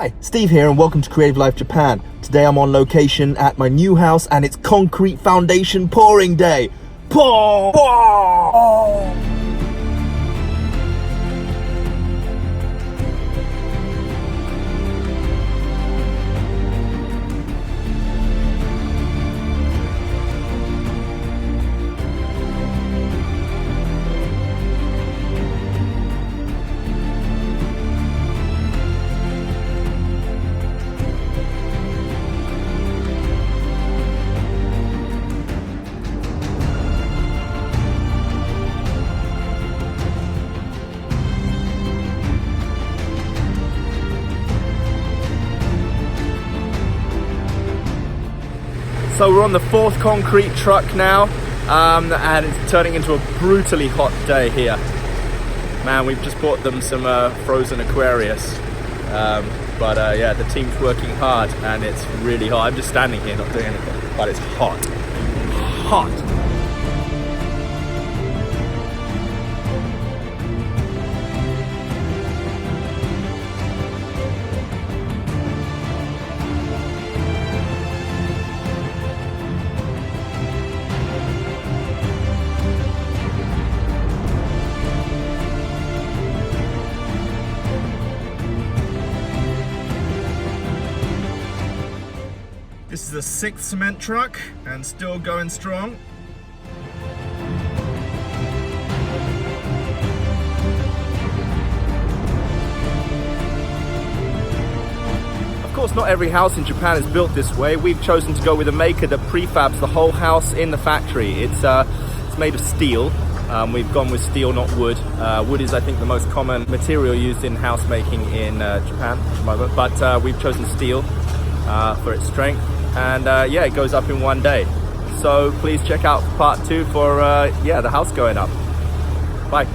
Hi, Steve here and welcome to Creative Life Japan. Today I'm on location at my new house and it's concrete foundation pouring day. Pour! Pour! So we're on the fourth concrete truck now, and it's turning into a brutally hot day here. Man, we've just bought them some frozen Aquarius, but yeah, the team's working hard and it's really hot. I'm just standing here not doing anything, but it's hot. Hot! This is the sixth cement truck and still going strong. Of course, not every house in Japan is built this way. We've chosen to go with a maker that prefabs the whole house in the factory. It's made of steel. We've gone with steel, not wood. Wood is, I think, the most common material used in house making in Japan at the moment, but we've chosen steel for its strength. And yeah, it goes up in one day. So please check out part 2 for yeah, the house going up. Bye.